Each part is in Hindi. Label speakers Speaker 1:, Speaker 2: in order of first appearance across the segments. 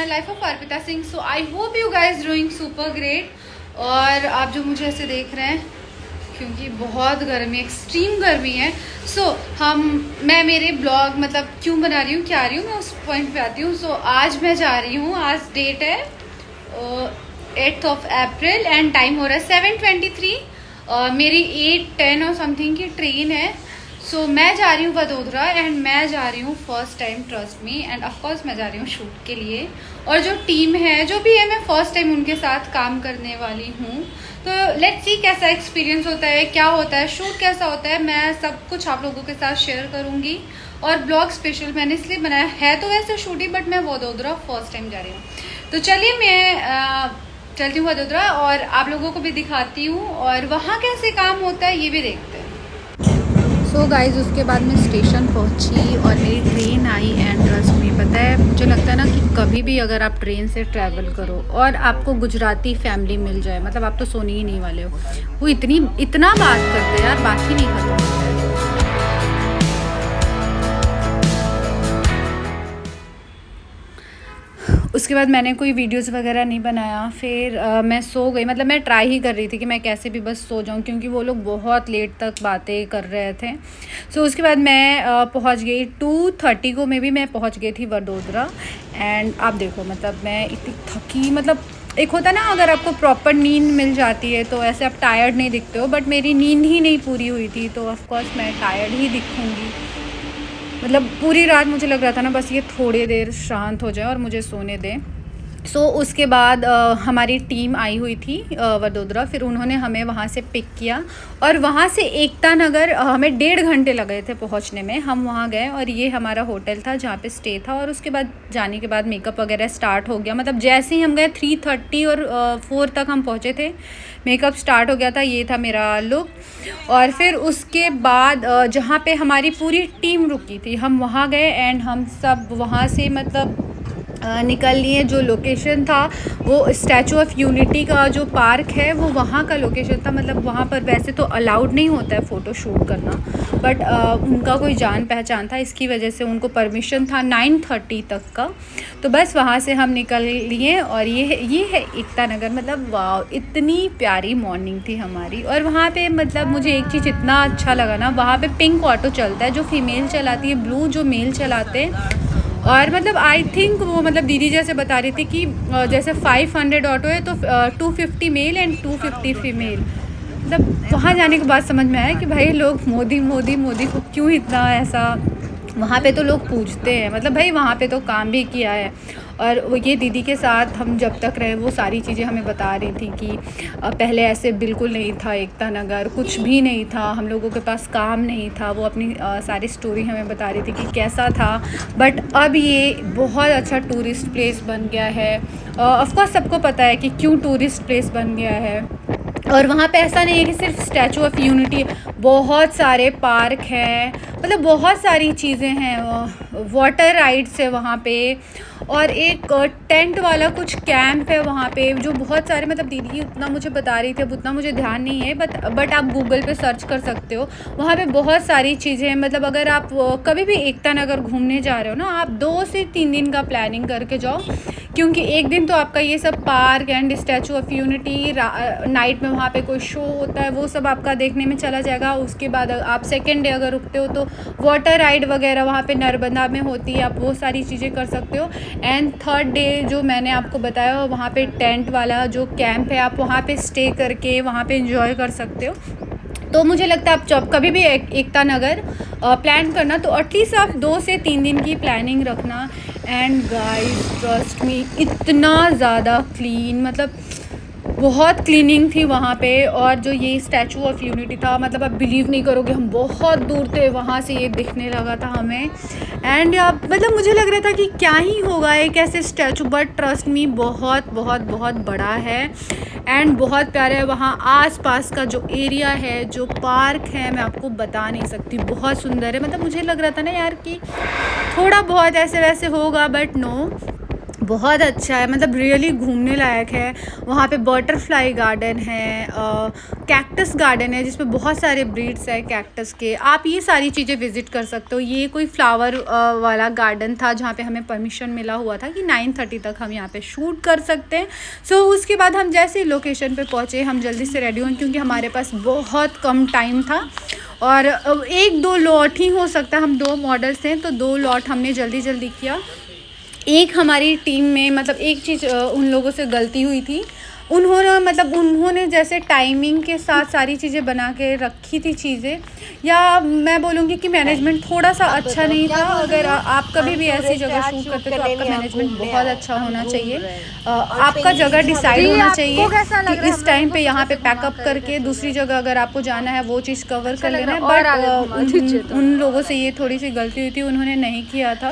Speaker 1: Channel life of Arpita Singh. So I hope you guys doing super great. और आप जो मुझे ऐसे देख रहे हैं, क्योंकि बहुत गर्मी, एक्सट्रीम गर्मी है। मैं मेरे ब्लॉग मतलब क्यों बना रही हूँ, क्या आ रही हूँ, मैं उस पॉइंट पे आती हूँ। आज मैं जा रही हूँ, आज डेट है 8 अप्रैल एंड टाइम हो रहा है 7:23। मेरी 8:10 और समथिंग की ट्रेन है। मैं जा रही हूँ वडोदरा एंड मैं जा रही हूँ first time, trust me, and of course मैं जा रही हूँ शूट के लिए। और जो टीम है जो भी है, मैं फर्स्ट टाइम उनके साथ काम करने वाली हूँ। तो लेट्स सी कैसा एक्सपीरियंस होता है, क्या होता है, शूट कैसा होता है, मैं सब कुछ आप लोगों के साथ शेयर करूँगी। और ब्लॉग स्पेशल मैंने इसलिए बनाया है, तो वैसे शूट ही, बट मैं वडोदरा फर्स्ट टाइम जा रही हूँ। तो चलिए मैं चलती हूँ वडोदरा और आप लोगों को भी दिखाती हूँ और वहाँ कैसे काम होता है ये भी देखते हैं। गाइज उसके बाद मैं स्टेशन पहुंची और मेरी train I and trust me, पता है मुझे लगता है ना कि कभी भी अगर आप ट्रेन से ट्रैवल करो और आपको गुजराती फैमिली मिल जाए, मतलब आप तो सोने ही नहीं वाले हो। वो इतना बात करते हैं यार, बात ही नहीं खत्म। उसके बाद मैंने कोई वीडियोस वगैरह नहीं बनाया। फिर मैं सो गई, मतलब मैं ट्राई ही कर रही थी कि मैं कैसे भी बस सो जाऊं, क्योंकि वो लोग बहुत लेट तक बातें कर रहे थे। उसके बाद मैं पहुंच गई 2:30 को, मैं पहुंच गई थी वडोदरा। एंड आप देखो, मतलब मैं इतनी थकी, मतलब एक होता ना अगर आपको प्रॉपर नींद मिल जाती है तो ऐसे आप टायर्ड नहीं दिखते हो, बट मेरी नींद ही नहीं पूरी हुई थी, तो ऑफकोर्स मैं टायर्ड ही दिखूँगी। मतलब पूरी रात मुझे लग रहा था ना बस ये थोड़ी देर शांत हो जाए और मुझे सोने दें। उसके बाद हमारी टीम आई हुई थी वडोदरा। फिर उन्होंने हमें वहाँ से पिक किया और वहाँ से एकता नगर हमें 1.5 घंटे लगे थे पहुँचने में। हम वहाँ गए और ये हमारा होटल था जहाँ पे स्टे था। और उसके बाद जाने के बाद मेकअप वगैरह स्टार्ट हो गया, मतलब जैसे ही हम गए 3:30 और 4 तक हम पहुँचे थे, मेकअप स्टार्ट हो गया था। ये था मेरा लुक। और फिर उसके बाद जहाँ पे हमारी पूरी टीम रुकी थी, हम वहाँ गए एंड हम सब वहाँ से मतलब निकल लिए। जो लोकेशन था वो स्टैचू ऑफ यूनिटी का जो पार्क है वो वहाँ का लोकेशन था। मतलब वहाँ पर वैसे तो अलाउड नहीं होता है फ़ोटो शूट करना, बट उनका कोई जान पहचान था, इसकी वजह से उनको परमिशन था 9:30 तक का। तो बस वहाँ से हम निकल लिए और ये है एकता नगर। मतलब वाह, इतनी प्यारी मॉर्निंग थी हमारी। और वहाँ पे मतलब मुझे एक चीज़ इतना अच्छा लगा ना, वहाँ पे पिंक ऑटो चलता है जो फीमेल चलाती है, ब्लू जो मेल चलाते हैं। और मतलब आई थिंक वो मतलब दीदी जैसे बता रही थी कि जैसे 500 ऑटो है तो 250 मेल एंड 250 फीमेल। मतलब वहाँ जाने के बाद समझ में आया कि भाई लोग मोदी मोदी मोदी को क्यों इतना ऐसा, वहाँ पे तो लोग पूछते हैं। मतलब भाई वहाँ पे तो काम भी किया है। और वो ये दीदी के साथ हम जब तक रहे वो सारी चीज़ें हमें बता रही थी कि पहले ऐसे बिल्कुल नहीं था एकता नगर, कुछ भी नहीं था, हम लोगों के पास काम नहीं था। वो अपनी सारी स्टोरी हमें बता रही थी कि कैसा था। बट अब ये बहुत अच्छा टूरिस्ट प्लेस बन गया है। ऑफकोर्स सबको पता है कि क्यों टूरिस्ट प्लेस बन गया है। और वहाँ पे ऐसा नहीं है कि सिर्फ स्टैचू ऑफ यूनिटी, बहुत सारे पार्क हैं, मतलब बहुत सारी चीज़ें हैं। वाटर राइड्स है वहाँ पे और एक टेंट वाला कुछ कैंप है वहाँ पे, जो बहुत सारे, मतलब दीदी उतना मुझे बता रही थी, अब उतना मुझे ध्यान नहीं है, बट आप गूगल पे सर्च कर सकते हो। वहाँ पे बहुत सारी चीज़ें हैं। मतलब अगर आप कभी भी एकता नगर घूमने जा रहे हो ना, आप 2 से 3 दिन का प्लानिंग करके जाओ, क्योंकि एक दिन तो आपका ये सब park and statue of unity, night में वहाँ पे कोई शो होता है वो सब आपका देखने में चला जाएगा। उसके बाद आप सेकेंड डे अगर रुकते हो तो वाटर राइड वगैरह वहाँ पे नर्मदा में होती है, आप वो सारी चीज़ें कर सकते हो। एंड थर्ड डे जो मैंने आपको बताया, वहाँ पे टेंट वाला जो कैंप है, आप वहाँ पे स्टे करके वहाँ पे एंजॉय कर सकते हो। तो मुझे लगता है आप जब कभी भी एकता नगर प्लान करना तो एटलीस्ट आप 2 से 3 दिन की प्लानिंग रखना। एंड गाइस ट्रस्ट मी, इतना ज़्यादा क्लीन, मतलब बहुत क्लीनिंग थी वहाँ पे। और जो ये स्टैचू ऑफ यूनिटी था, मतलब आप बिलीव नहीं करोगे, हम बहुत दूर थे, वहाँ से ये दिखने लगा था हमें। एंड मतलब मुझे लग रहा था कि क्या ही होगा एक ऐसे स्टैचू, बट ट्रस्ट मी बहुत बहुत बहुत बड़ा है एंड बहुत प्यारा है। वहाँ आसपास का जो एरिया है, जो पार्क है, मैं आपको बता नहीं सकती, बहुत सुंदर है। मतलब मुझे लग रहा था ना यार कि थोड़ा बहुत ऐसे वैसे होगा, बट नो, बहुत अच्छा है, मतलब रियली घूमने लायक है। वहाँ पे बटरफ्लाई गार्डन है, कैक्टस गार्डन है जिसमें बहुत सारे ब्रीड्स है कैक्टस के। आप ये सारी चीज़ें विज़िट कर सकते हो। ये कोई फ्लावर वाला गार्डन था जहाँ पे हमें परमिशन मिला हुआ था कि 9:30 तक हम यहाँ पे शूट कर सकते हैं। सो उसके बाद हम जैसे ही लोकेशन पे पहुँचे, हम जल्दी से रेडी हुए क्योंकि हमारे पास बहुत कम टाइम था और 1-2 लॉट ही हो सकता। हम 2 मॉडल्स थे तो 2 लॉट हमने जल्दी जल्दी किया। एक हमारी टीम में मतलब एक चीज़ उन लोगों से गलती हुई थी, उन्होंने जैसे टाइमिंग के साथ सारी चीज़ें बना के रखी थी चीज़ें, या मैं बोलूँगी कि मैनेजमेंट थोड़ा सा अच्छा नहीं था। अगर आप कभी भी ऐसी जगह शूट करते हो तो आपका मैनेजमेंट बहुत अच्छा होना चाहिए। आपका जगह डिसाइड होना चाहिए कि इस टाइम पे यहाँ पे पैकअप करके दूसरी जगह अगर आपको जाना है वो चीज़ कवर कर लेना है। बट उन लोगों से ये थोड़ी सी गलती हुई थी, उन्होंने नहीं किया था।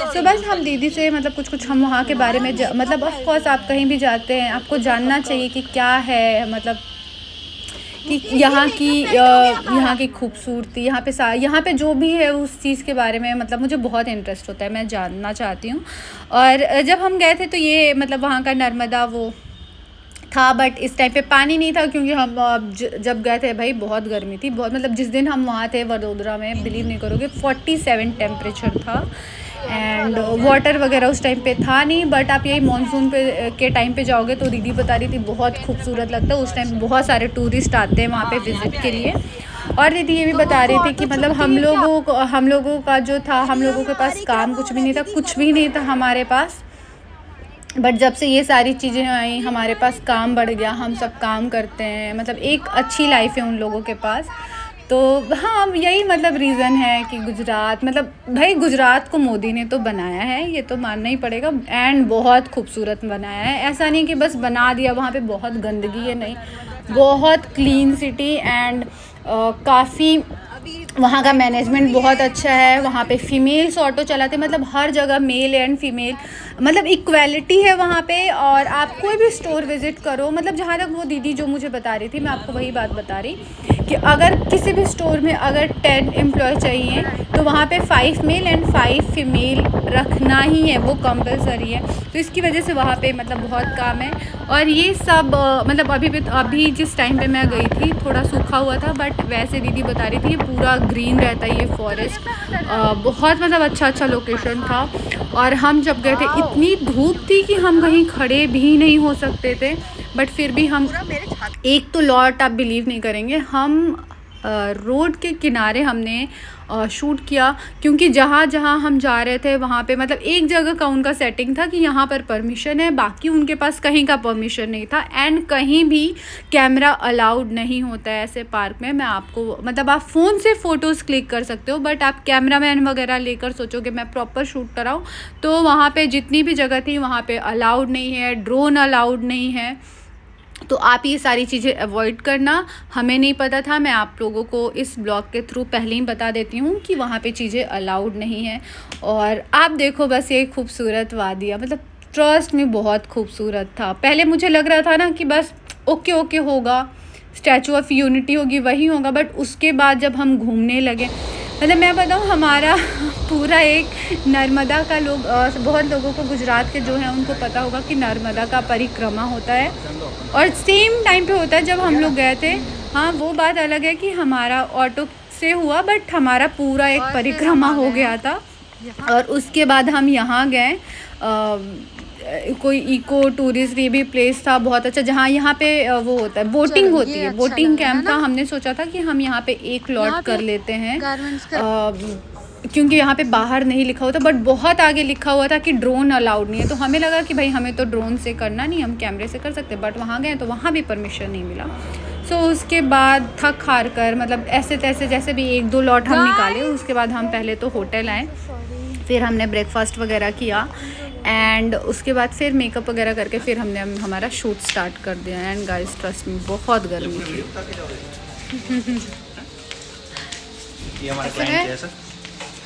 Speaker 1: तो बस हम दीदी से मतलब कुछ हम वहाँ के बारे में मतलब ऑफ कोर्स आप कहीं भी जाते हैं आपको जानना चाहिए कि क्या है, मतलब कि यहाँ की खूबसूरती, यहाँ पे जो भी है उस चीज़ के बारे में मतलब मुझे बहुत इंटरेस्ट होता है, मैं जानना चाहती हूँ। और जब हम गए थे तो ये मतलब वहाँ का नर्मदा वो था, बट इस टाइम पे पानी नहीं था क्योंकि हम जब गए थे भाई बहुत गर्मी थी, बहुत मतलब जिस दिन हम वहाँ थे वडोदरा में, बिलीव नहीं करोगे 47 टेम्परेचर था एंड वाटर वगैरह उस टाइम पे था नहीं। बट आप यही मानसून के टाइम पे जाओगे तो दीदी बता रही थी बहुत खूबसूरत लगता है। उस टाइम बहुत सारे टूरिस्ट आते हैं वहाँ पे विज़िट के लिए। और दीदी ये भी बता रही थी कि मतलब हम लोगों का जो था, हम लोगों के पास काम कुछ भी नहीं था, कुछ भी नहीं था हमारे पास। बट जब से ये सारी चीज़ें आई हमारे पास काम बढ़ गया, हम सब काम करते हैं, मतलब एक अच्छी लाइफ है उन लोगों के पास। तो हाँ यही मतलब रीज़न है कि गुजरात, मतलब भाई गुजरात को मोदी ने तो बनाया है, ये तो मानना ही पड़ेगा, एंड बहुत खूबसूरत बनाया है। ऐसा नहीं कि बस बना दिया, वहाँ पे बहुत गंदगी है, नहीं, बहुत क्लीन सिटी एंड काफ़ी वहाँ का मैनेजमेंट बहुत अच्छा है। वहाँ पे फीमेल्स ऑटो चलाते, मतलब हर जगह मेल एंड फीमेल मतलब इक्वालिटी है वहाँ पे। और आप कोई भी स्टोर विज़िट करो, मतलब जहाँ तक वो दीदी जो मुझे बता रही थी, मैं आपको वही बात बता रही कि अगर किसी भी स्टोर में अगर 10 एम्प्लॉय चाहिए तो वहाँ पे 5 मेल एंड 5 फीमेल रखना ही है, वो कंपलसरी है। तो इसकी वजह से वहाँ पे मतलब बहुत काम है। और ये सब मतलब अभी जिस टाइम पे मैं गई थी थोड़ा सूखा हुआ था, बट वैसे दीदी बता रही थी ये पूरा ग्रीन रहता है, ये फॉरेस्ट बहुत मतलब अच्छा लोकेशन था। और हम जब गए थे इतनी धूप थी कि हम कहीं खड़े भी नहीं हो सकते थे, बट फिर भी हम एक तो लॉट आप बिलीव नहीं करेंगे, हम रोड के किनारे हमने शूट किया क्योंकि जहाँ हम जा रहे थे वहाँ पे मतलब एक जगह का उनका सेटिंग था कि यहाँ पर परमिशन है, बाकी उनके पास कहीं का परमिशन नहीं था। एंड कहीं भी कैमरा अलाउड नहीं होता है ऐसे पार्क में। मैं आपको मतलब आप फ़ोन से फ़ोटोज़ क्लिक कर सकते हो, बट आप कैमरामैन वगैरह लेकर सोचोगे मैं प्रॉपर शूट कराऊँ तो वहाँ पर जितनी भी जगह थी वहाँ पर अलाउड नहीं है, ड्रोन अलाउड नहीं है। तो आप ये सारी चीज़ें अवॉइड करना। हमें नहीं पता था, मैं आप लोगों को इस ब्लॉग के थ्रू पहले ही बता देती हूँ कि वहाँ पे चीज़ें अलाउड नहीं है। और आप देखो बस ये खूबसूरत वादियाँ, मतलब ट्रस्ट में बहुत खूबसूरत था। पहले मुझे लग रहा था ना कि बस ओके होगा, स्टैचू ऑफ यूनिटी होगी वही होगा, बट उसके बाद जब हम घूमने लगे, मतलब मैं बताऊँ हमारा पूरा एक नर्मदा का बहुत लोगों को गुजरात के जो हैं उनको पता होगा कि नर्मदा का परिक्रमा होता है और सेम टाइम पे होता है जब हम लोग गए थे। हाँ वो बात अलग है कि हमारा ऑटो से हुआ, बट हमारा पूरा एक परिक्रमा हो गया था। और उसके बाद हम यहाँ गए कोई इको टूरिस्ट ये भी प्लेस था बहुत अच्छा, जहाँ यहाँ पे वो होता है बोटिंग होती है, बोटिंग कैंप था। हमने सोचा था कि हम यहाँ पे एक लॉट कर लेते हैं क्योंकि यहाँ पे बाहर नहीं लिखा हुआ था, बट बहुत आगे लिखा हुआ था कि ड्रोन अलाउड नहीं है। तो हमें लगा कि भाई हमें तो ड्रोन से करना नहीं, हम कैमरे से कर सकते, बट वहाँ गए तो वहाँ भी परमिशन नहीं मिला। सो उसके बाद थक हार कर मतलब ऐसे तैसे जैसे भी 1-2 लॉट हम निकाले। उसके बाद हम पहले तो होटल आए, फिर हमने ब्रेकफास्ट वगैरह किया एंड उसके बाद फिर मेकअप वगैरह करके फिर हमने हमारा शूट स्टार्ट कर दिया। एंड गाइस ट्रस्ट में बहुत गर्मी थी।
Speaker 2: ये हमारा क्लाइंट है सर।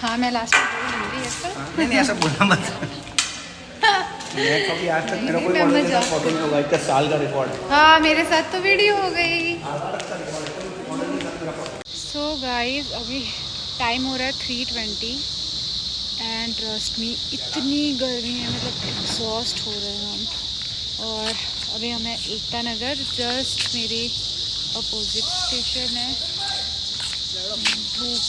Speaker 1: हाँ मैं लास्ट में बोल दूँगी ऐसा।
Speaker 2: नहीं ऐसा बोलना मत। मैं कभी आज तक मेरा कोई ऑर्डर के साथ फोटो नहीं होगा, इतना साल का रिकॉर्ड है।
Speaker 1: हाँ मेरे साथ तो वीडियो हो गई। सो गाइस अभी टाइम हो रहा है 3:20 एंड ट्रस्ट मी इतनी गर्मी है, मतलब एग्जॉस्ट हो रहे हैं हम। और अभी हमें एकता नगर जस्ट मेरे अपोजिट स्टेशन है। धूप,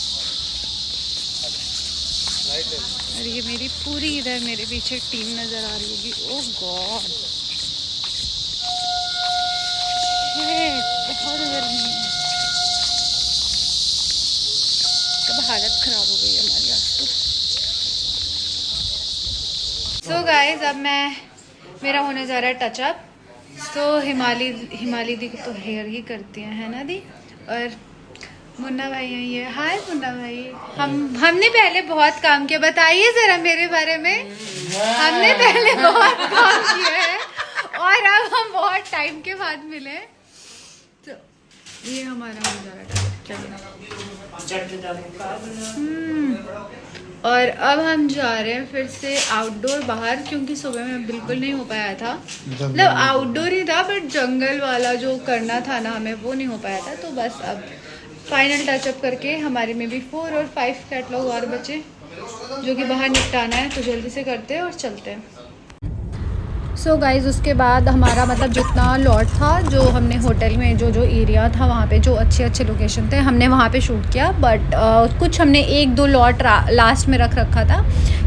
Speaker 1: और ये मेरी पूरी इधर मेरे पीछे टीम नज़र आ रही होगी। ओह गॉड, बहुत गर्मी है, तब हालत ख़राब हो गई हमारी आज तो। सो गाइज, अब मेरा होने जा रहा है टचअप। सो हिमाली दी तो हेयर ही करती है ना दी, और मुन्ना भाई यही है। हाय मुन्ना भाई, हमने पहले बहुत काम किया, बताइए ज़रा मेरे बारे में। हमने पहले बहुत काम किया है और अब हम बहुत टाइम के बाद मिले। तो ये हमारा हो जा रहा है। और अब हम जा रहे हैं फिर से आउटडोर बाहर, क्योंकि सुबह में बिल्कुल नहीं हो पाया था। मतलब आउटडोर ही था, बट जंगल वाला जो करना था ना हमें, वो नहीं हो पाया था। तो बस अब फाइनल टचअप करके हमारे में भी 4 और 5 कैटलॉग और बचे, जो कि बाहर निपटाना है। तो जल्दी से करते हैं और चलते हैं। सो गाइज़, उसके बाद हमारा मतलब जितना लॉट था, जो हमने होटल में जो एरिया था वहाँ पे जो अच्छे लोकेशन थे, हमने वहाँ पे शूट किया। बट कुछ हमने 1-2 लॉट लास्ट में रख रखा था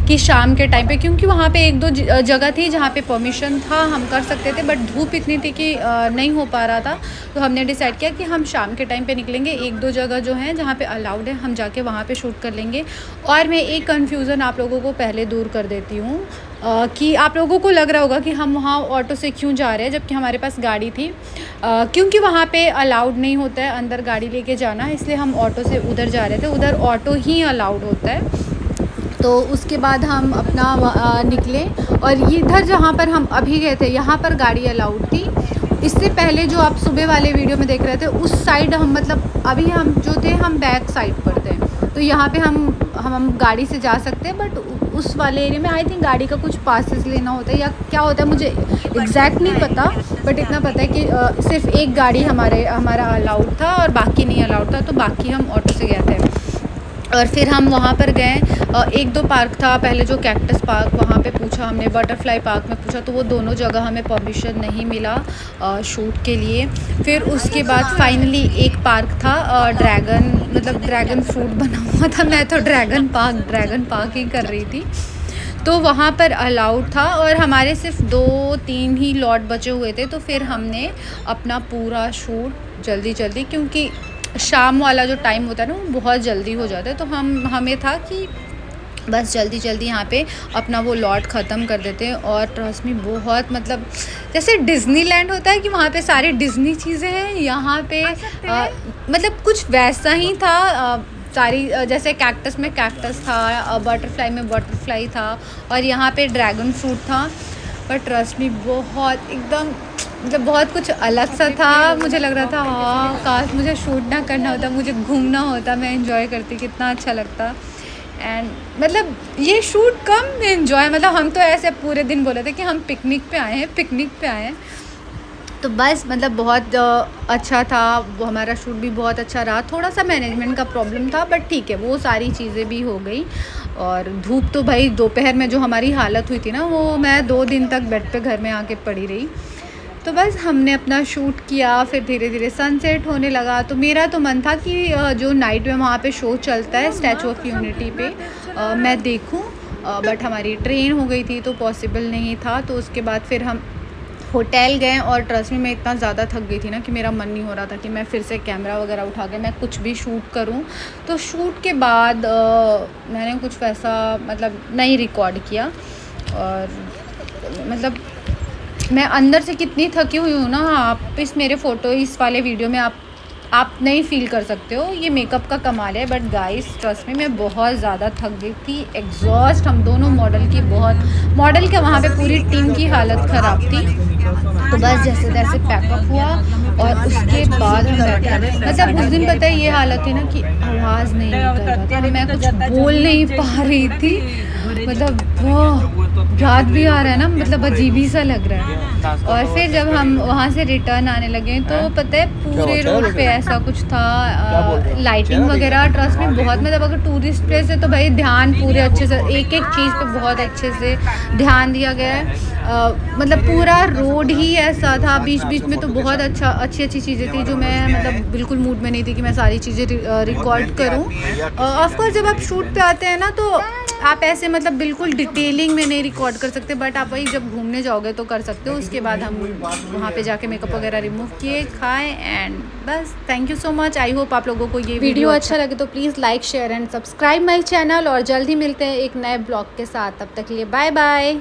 Speaker 1: कि शाम के टाइम पे, क्योंकि वहाँ पे 1-2 जगह थी जहाँ पे परमिशन था, हम कर सकते थे। बट धूप इतनी थी कि नहीं हो पा रहा था। तो हमने डिसाइड किया कि हम शाम के टाइम पे निकलेंगे। 1-2 जगह जो हैं जहाँ पे अलाउड है, हम जाके वहाँ पे शूट कर लेंगे। और मैं एक कन्फ्यूज़न आप लोगों को पहले दूर कर देती हूँ कि आप लोगों को लग रहा होगा कि हम वहाँ ऑटो से क्यों जा रहे हैं, जबकि हमारे पास गाड़ी थी। क्योंकि वहाँ पे अलाउड नहीं होता है अंदर गाड़ी लेके जाना, इसलिए हम ऑटो से उधर जा रहे थे। उधर ऑटो ही अलाउड होता है। तो उसके बाद हम अपना निकले, और इधर जहाँ पर हम अभी गए थे, यहाँ पर गाड़ी अलाउड थी। इससे पहले जो आप सुबह वाले वीडियो में देख रहे थे, उस साइड हम मतलब अभी हम जो थे, हम बैक साइड पर थे। तो यहाँ पे हम गाड़ी से जा सकते हैं। बट उस वाले एरिया में आई थिंक गाड़ी का कुछ पासेस लेना होता है या क्या होता है, मुझे एग्जैक्ट नहीं पता। बट इतना पता है कि सिर्फ एक गाड़ी हमारा अलाउड था और बाकी नहीं अलाउड था। तो बाकी हम ऑटो से गए थे। और फिर हम वहाँ पर गए। 1-2 पार्क था पहले, जो कैक्टस पार्क, वहाँ पे पूछा हमने, बटरफ्लाई पार्क में पूछा, तो वो दोनों जगह हमें परमिशन नहीं मिला शूट के लिए। फिर उसके बाद फाइनली एक पार्क था, ड्रैगन फ्रूट बना हुआ था। मैं तो ड्रैगन पार्क ही कर रही थी। तो वहाँ पर अलाउड था, और हमारे सिर्फ 2-3 ही लॉट बचे हुए थे। तो फिर हमने अपना पूरा शूट जल्दी, क्योंकि शाम वाला जो टाइम होता है ना, वो बहुत जल्दी हो जाता है। तो हमें था कि बस जल्दी यहाँ पे अपना वो लॉट ख़त्म कर देते हैं। और ट्रस्ट मी, बहुत मतलब जैसे डिज़नीलैंड होता है कि वहाँ पे सारी डिज़नी चीज़ें हैं, यहाँ पे मतलब कुछ वैसा ही था। सारी जैसे कैक्टस में कैक्टस था, बटरफ्लाई में बटरफ्लाई था, और यहाँ पे ड्रैगन फ्रूट था। पर ट्रस्ट मी, बहुत एकदम मतलब बहुत कुछ अलग सा था। मुझे लग रहा था हाँ, काश मुझे शूट ना करना होता, मुझे घूमना होता, मैं एंजॉय करती, कितना अच्छा लगता। एंड मतलब ये शूट कम एंजॉय, मतलब हम तो ऐसे पूरे दिन बोले थे कि हम पिकनिक पे आए हैं। तो बस मतलब बहुत अच्छा था वो, हमारा शूट भी बहुत अच्छा रहा। थोड़ा सा मैनेजमेंट का प्रॉब्लम था, बट ठीक है, वो सारी चीज़ें भी हो गई। और धूप तो भाई दोपहर में जो हमारी हालत हुई थी ना, वो मैं 2 दिन तक बेड पे घर में आके पड़ी रही। तो बस हमने अपना शूट किया, फिर धीरे सनसेट होने लगा। तो मेरा तो मन था कि जो नाइट में वहाँ पे शो चलता है स्टैचू ऑफ यूनिटी पे, मैं देखूँ। बट हमारी ट्रेन हो गई थी तो पॉसिबल नहीं था। तो उसके बाद फिर हम होटल गए, और ट्रस्ट में मैं इतना ज़्यादा थक गई थी ना कि मेरा मन नहीं हो रहा था कि मैं फिर से कैमरा वगैरह उठा के मैं कुछ भी शूट करूं। तो शूट के बाद मैंने कुछ वैसा मतलब नहीं रिकॉर्ड किया। और मतलब मैं अंदर से कितनी थकी हुई हूँ ना, आप इस मेरे फ़ोटो इस वाले वीडियो में आप नहीं फ़ील कर सकते हो। ये मेकअप का कमाल है। बट गाइस ट्रस्ट में मैं बहुत ज़्यादा थक गई थी, एग्जॉस्ट। हम दोनों मॉडल के वहाँ पे पूरी टीम की हालत ख़राब थी। तो बस जैसे तैसे पैकअप हुआ, और उसके बाद हम बैठे। मतलब उस दिन पता है ये हालत थी ना कि आवाज़ नहीं निकल रहा था, मैं कुछ बोल नहीं पा रही थी। मतलब वो याद भी आ रहा है ना, मतलब अजीब ही सा लग रहा है। और फिर जब हम वहाँ से रिटर्न आने लगे तो पता है पूरे रोड पे ऐसा कुछ था, लाइटिंग वगैरह, ट्रस्ट में बहुत, मतलब अगर टूरिस्ट प्लेस है तो भाई ध्यान पूरे अच्छे से, एक एक चीज़ पे बहुत अच्छे से ध्यान दिया गया है। मतलब पूरा रोड ही ऐसा था, बीच बीच में तो बहुत अच्छी चीज़ें थी जो मैं मतलब बिल्कुल मूड में नहीं थी कि मैं सारी चीज़ें रिकॉर्ड करूँ। ऑफकोर्स जब आप शूट पे आते हैं ना तो आप ऐसे मतलब बिल्कुल डिटेलिंग में नहीं रिकॉर्ड कर सकते, बट आप वही जब घूमने जाओगे तो कर सकते हो। उसके बाद हम वहाँ पे जाके मेकअप वगैरह रिमूव किए, खाए एंड बस। Thank you so much. I hope आप लोगों को ये वीडियो अच्छा लगे तो please like share and subscribe my channel, और जल्द ही मिलते हैं एक नए ब्लॉग के साथ। तब तक के लिए बाय बाय।